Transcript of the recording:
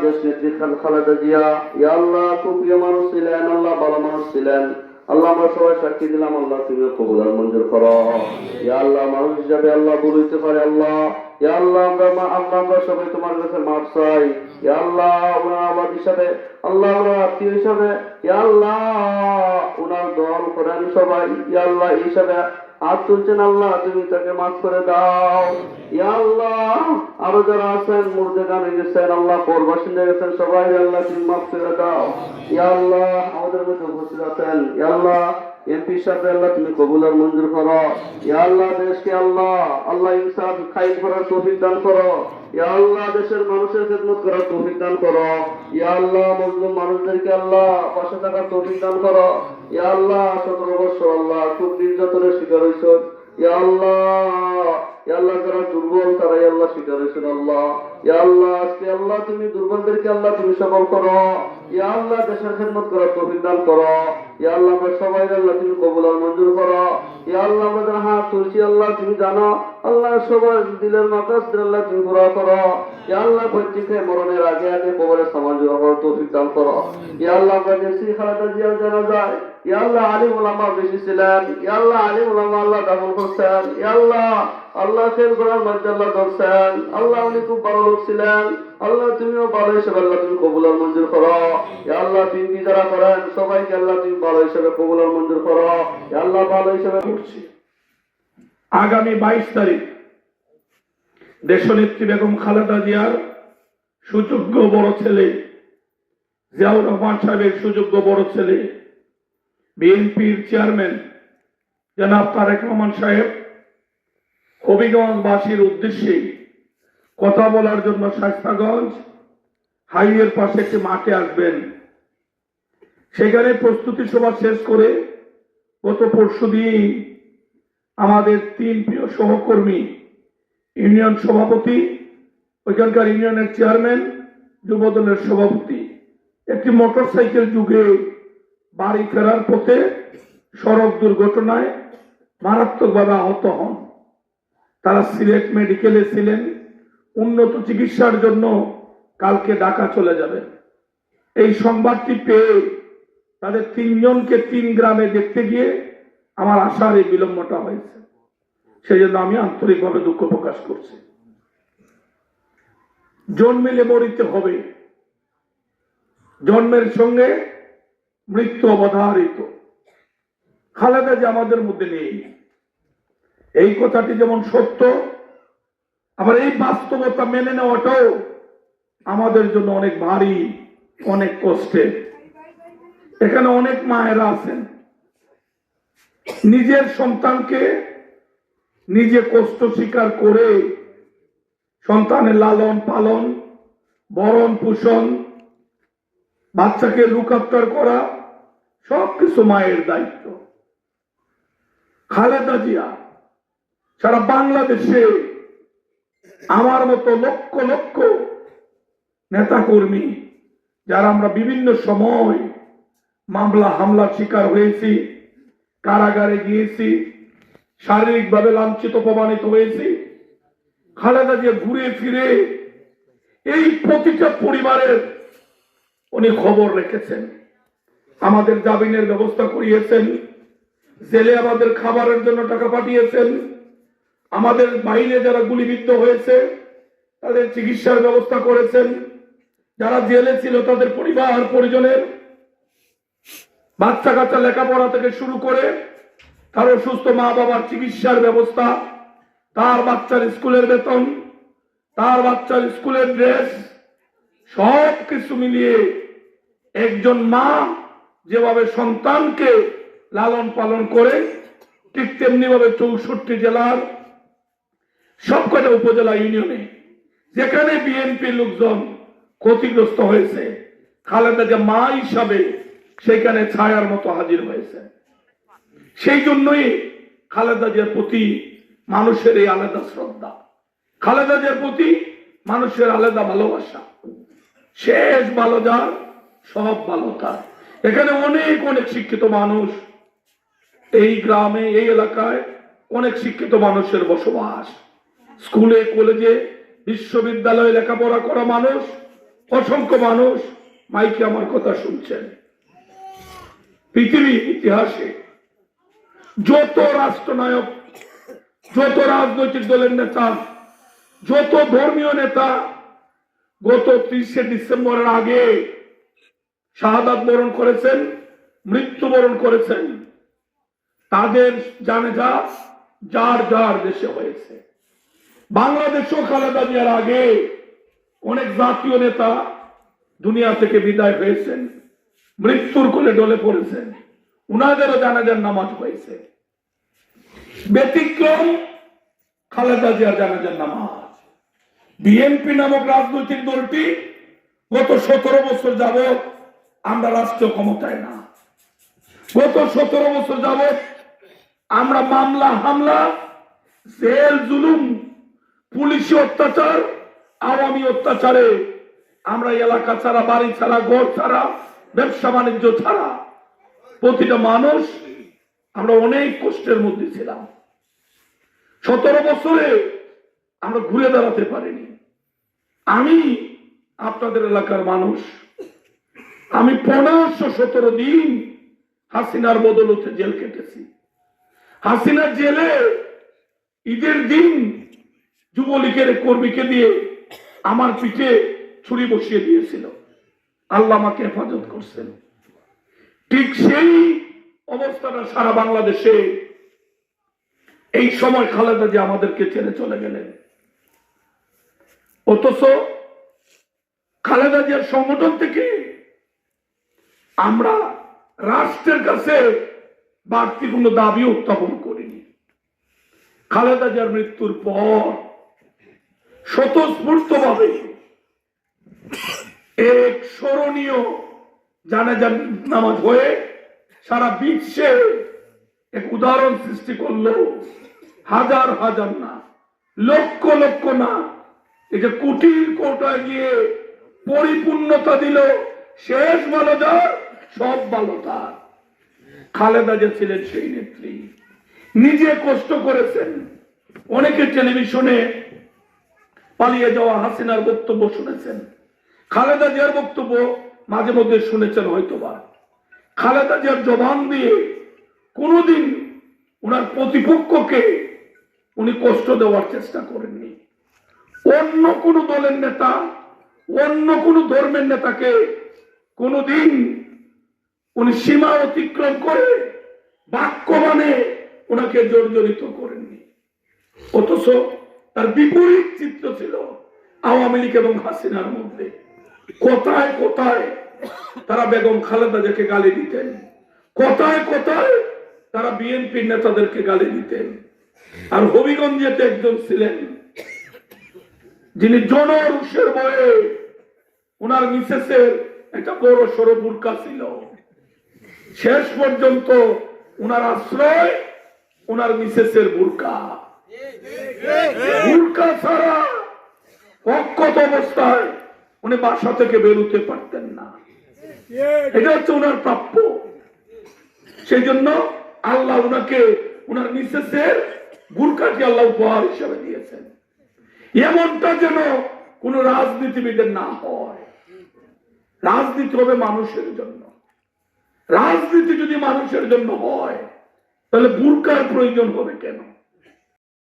দেশ নেত্রী খালেদা জিয়া ইয়া আল্লাহ খুব প্রিয় মানুষ ছিলেন, আল্লাহ ভালো মানুষ ছিলেন। আল্লাহ আমরা সবাই সাক্ষী দিলাম, আল্লাহ তুমি কবুল আর মঞ্জুর করো। ইয়া আল্লাহ মানুষ হিসাবে আল্লাহ ভুল হইতে পারে আল্লাহ। ইয়া আল্লাহ আমরা সবাই তোমার কাছে মাফ চাই। ইয়া আল্লাহ ওনার আবাদ হিসাবে, আল্লাহ ওনার আত্মীয় হিসাবে, ইয়া আল্লাহ ওনার দল করেন সবাই, ইয়া আল্লাহ এই হিসাবে হাত তুলছেন, আল্লাহ তুমি তাকে মাফ করে দাও। ইয়া আল্লাহ আরো যারা আছেন মুর্দে গানে গেছেন, আল্লাহ পরবাসিন্দা গেছেন, সবাই আল্লাহ তুমি মাফ করে দাও। ইয়া আল্লাহ আমাদের মধ্যে উপস্থিত আছেন, ইয়া আল্লাহ এমপি হিসাবে আল্লাহ তুমি কবুল আর মঞ্জুর করো। ইয়া আল্লাহ দেশকে আল্লাহ আল্লাহ ইনসাফ কায়েম করার তৌফিক দান করো। ইয়া আল্লাহ দেশের মানুষের খেদমত করার তৌফিক দান করো। ইয়া আল্লাহ মজলুম মানুষদেরকে আল্লাহ পাশে থাকার তৌফিক দান করো। ইয়া আল্লাহ 17 বছর আল্লাহ খুব নির্যাতনের শিকার হয়েছে। ইয়া আল্লাহ যারা দুর্বল তারাই আল্লাহ শিকার হয়েছেন আল্লাহ। ইয়া আল্লাহ আজকে আল্লাহ তুমি দুর্বলদেরকে আল্লাহ তুমি সবল করো। ইয়া আল্লাহ দেশের খেদমত করার তৌফিক দান করো। ইয়া আল্লাহ আমরা সবাই আল্লাহ তুমি কবুল আর মঞ্জুর করো। ইয়া আল্লাহ আমরা যারা হাত তুলছি আল্লাহ তুমি জানো, আল্লাহ সবার দিলের মাকাস আল্লাহ তুমি পুরা করো। ইয়া আল্লাহ পৈতৃকে মরণের আগে আগে কবরের সমাজ হওয়ার তৌফিক দান করো। ইয়া আল্লাহ আমরা দেশি খালেদা জিয়া জানা যায়, ইয়া আল্লাহ আলিম উলামা বেশি ছিলেন, ইয়া আল্লাহ আলিম উলামা আল্লাহ দাফন করছেন, ইয়া আল্লাহ ফেল করার মধ্যে আল্লাহ ধরছেন, আল্লাহ উনি খুব ভালো লোক ছিলেন, আল্লাহ তুমিও ভালো হিসেবে আল্লাহ তুমি কবুল আর মঞ্জুর করো। ইয়া আল্লাহ তুমি যারা করেন সবাইকে আল্লাহ তুমি ভালো হিসেবে কবুল আর মঞ্জুর করো। ইয়া আল্লাহ ভালো হিসেবে করছি। আগামী 22 তারিখ দেশনেত্রী বেগম খালেদা জিয়ার সুযোগ্য বড় ছেলে জিয়াউর রহমান সাহেবের সুযোগ্য বড় ছেলে বিএনপির চেয়ারম্যান জনাব তারেক রহমান সাহেব হবিগঞ্জবাসীর উদ্দেশ্যে কথা বলার জন্য শায়েস্তাগঞ্জ হাইওয়ের পাশে একটি মাঠে আসবেন। সেখানে প্রস্তুতি সভা শেষ করে গত পরশুদিন আমাদের 3 প্রিয় সহকর্মী, ইউনিয়ন সভাপতি, ওইখানকার ইউনিয়নের চেয়ারম্যান, যুবদলের সভাপতি একটি মোটরসাইকেল যুগে বাড়ি ফেরার পথে সড়ক দুর্ঘটনায় মারাত্মকভাবে আহত হন। তারা সিলেট মেডিকেলে ছিলেন, উন্নত চিকিৎসার জন্য কালকে ঢাকা চলে যাবেন। এই সংবাদটি পেয়ে তাদের 3 জনকে 3 গ্রামে দেখতে গিয়ে আমার আশার এই বিলম্বটা হয়েছে, সেই জন্য আমি আন্তরিকভাবে দুঃখ প্রকাশ করছি। জন্মিলে মরিতে হবে, জন্মের সঙ্গে মৃত্যু অবধারিত। খালেদা যে আমাদের মধ্যে নেই, এই কথাটি যেমন সত্য, আবার এই বাস্তবতা মেনে নেওয়াটাও আমাদের জন্য অনেক ভারী, অনেক কষ্টের। এখানে অনেক মায়েরা আছেন, নিজের সন্তানকে নিজে কষ্ট স্বীকার করে সন্তানের লালন পালন, ভরণ পোষণ, বাচ্চাকে লুক আফটার করা সবকিছু মায়ের দায়িত্ব। খালেদা জিয়া সারা বাংলাদেশে আমার মতো লক্ষ লক্ষ নেতা কর্মী, যারা আমরা বিভিন্ন সময় মামলা হামলার শিকার হয়েছি, কারাগারে গিয়েছি, শারীরিকভাবে লাঞ্ছিত অপমানিত হয়েছি, খালেদা জিয়া ঘুরে ফিরে এই প্রতিটা পরিবারের উনি খবর রেখেছেন, আমাদের জামিনের ব্যবস্থা করিয়েছেন, জেলে আমাদের খাবারের জন্য টাকা পাঠিয়েছেন, আমাদের বাইরে যারা গুলিবিদ্ধ হয়েছে তাদের চিকিৎসার ব্যবস্থা করেছেন, যারা জেলে ছিল তাদের পরিবার পরিজনের বাচ্চা কাচ্চা লেখাপড়া থেকে শুরু করে তার অসুস্থ মা বাবার চিকিৎসার ব্যবস্থা, তার বাচ্চার স্কুলের বেতন, তার বাচ্চার স্কুলের ড্রেস, সব কিছু মিলিয়ে একজন মা যেভাবে সন্তানকে লালন পালন করে, ঠিক তেমনি ভাবে 64 জেলার সবকটা উপজেলা ইউনিয়নে যেখানে বিএনপি লোকজন ক্ষতিগ্রস্ত হয়েছে, খালেদা যে মা হিসাবে সেখানে ছায়ার মতো হাজির হয়েছে। সেই জন্যই খালেদা জিয়ার প্রতি মানুষের এই আলাদা শ্রদ্ধা, খালেদা জিয়ার প্রতি মানুষের আলাদা ভালোবাসা। শেষ ভালো যার, সব ভালো তার। এখানে অনেক অনেক শিক্ষিত মানুষ, এই গ্রামে এই এলাকায় অনেক শিক্ষিত মানুষের বসবাস, স্কুলে কলেজে বিশ্ববিদ্যালয়ে লেখাপড়া করা মানুষ, অসংখ্য মানুষ মাইকে আমার কথা শুনছেন। পৃথিবীর ইতিহাসে যত রাষ্ট্রনায়ক, যত রাজনৈতিক দলের নেতা, যত ধর্মীয় নেতা গত 30শে ডিসেম্বরের আগে শাহাদাত বরণ করেছেন, মৃত্যুবরণ করেছেন, তাদের জানাজা যার যার দেশে হয়েছে। বাংলাদেশও খালেদা জিয়ার আগে অনেক জাতীয় নেতা দুনিয়া থেকে বিদায় হয়েছেন, মৃত্যুর কোলে ডলে পড়েছেন, উনাদেরও জানাজার নামাজ হয়েছে। ব্যতিক্রম খালেদা জিয়ার জানাজার নামাজ। বিএনপি নামক রাজনৈতিক দলটি গত 17 বছর যাবৎ আমরা রাষ্ট্রীয় ক্ষমতায় না। গত 17 বছর যাবৎ আমরা মামলা হামলা, জেল জুলুম, পুলিশি অত্যাচার, আওয়ামী অত্যাচারে আমরা এলাকা ছাড়া, বাড়ি ছাড়া, ঘর ছাড়া, ব্যবসা বাণিজ্য ছাড়া প্রতিটা মানুষ আমরা অনেক কষ্টের মধ্যে ছিলাম। 17 বছরে আমরা ঘুরে দাঁড়াতে পারিনি। আমি আপনাদের এলাকার মানুষ, আমি 1517 দিন হাসিনার বদৌলতে জেল কেটেছি। হাসিনার জেলে ঈদের দিন যুবলীগের কর্মীকে দিয়ে আমার পিঠে ছুরি বসিয়ে দিয়েছিল। আল্লাহ আমাকে হেফাজত করছেন। ঠিক সেই অবস্থাটা সারা বাংলাদেশে এই সময় খালেদা জিয়া আমাদেরকে ছেড়ে চলে গেলেন। অথচ খালেদা জিয়ার সংগঠন থেকে আমরা রাষ্ট্রের কাছে বাড়তি কোনো দাবি উত্থাপন করিনি। খালেদা জিয়ার মৃত্যুর পর স্বতঃস্ফূর্তভাবে এক স্মরণীয় জানাজার নামাজ হয়ে সারা বিশ্বে এক উদাহরণ সৃষ্টি করলো। হাজার হাজার না, লক্ষ লক্ষ না, এটা কোটির কোটায় গিয়ে পরিপূর্ণতা দিল। শেষ ভালো যার, সব ভালো তার। খালেদা জিয়া ছিলেন সেই নেত্রী, নিজে কষ্ট করেছেন। অনেকে টেলিভিশনে পালিয়ে যাওয়া হাসিনার বক্তব্য শুনেছেন, খালেদা জিয়ার বক্তব্য মাঝে মধ্যে শুনেছেন হয়তোবা। খালেদা জিয়ার জবান দিয়ে কোনোদিন ওনার প্রতিপক্ষকে উনি কষ্ট দেওয়ার চেষ্টা করেননি। অন্য কোন দলের নেতা, অন্য কোন ধর্মের নেতাকে কোনোদিন উনি সীমা অতিক্রম করে বাক্য মানে ওনাকে জর্জরিত করেননি। অথচ তার বিপরীত চিত্র ছিল আওয়ামী লীগ এবং হাসিনার মধ্যে। কোথায় কোথায় তারা বেগম খালেদা জিয়াকে গালি দিতেন, কোথায় কোথায় তারা বিএনপির নেতাদেরকে গালি দিতেন। আর হবিগঞ্জেতে একজন ছিলেন যিনি জনরুষের বয়ে, ওনার মিসেসের একটা বড় সড়ো বুরকা ছিল। শেষ পর্যন্ত ওনার আশ্রয় ওনার মিসেসের বুরকা। বুরকা ছাড়া অক্ষত অবস্থায় উনি বাসা থেকে বেরোতে পারতেন না। এটা হচ্ছে ওনার প্রাপ্য। সেই জন্য আল্লাহ ওনাকে ওনার মিসেসের বুরকাকে আল্লাহ উপহার হিসাবে দিয়েছেন। এমনটা যেন কোন রাজনীতিবিদের না হয়। রাজনীতি হবে মানুষের জন্য। রাজনীতি যদি মানুষের জন্য হয় তাহলে বুরকার প্রয়োজন হবে কেন?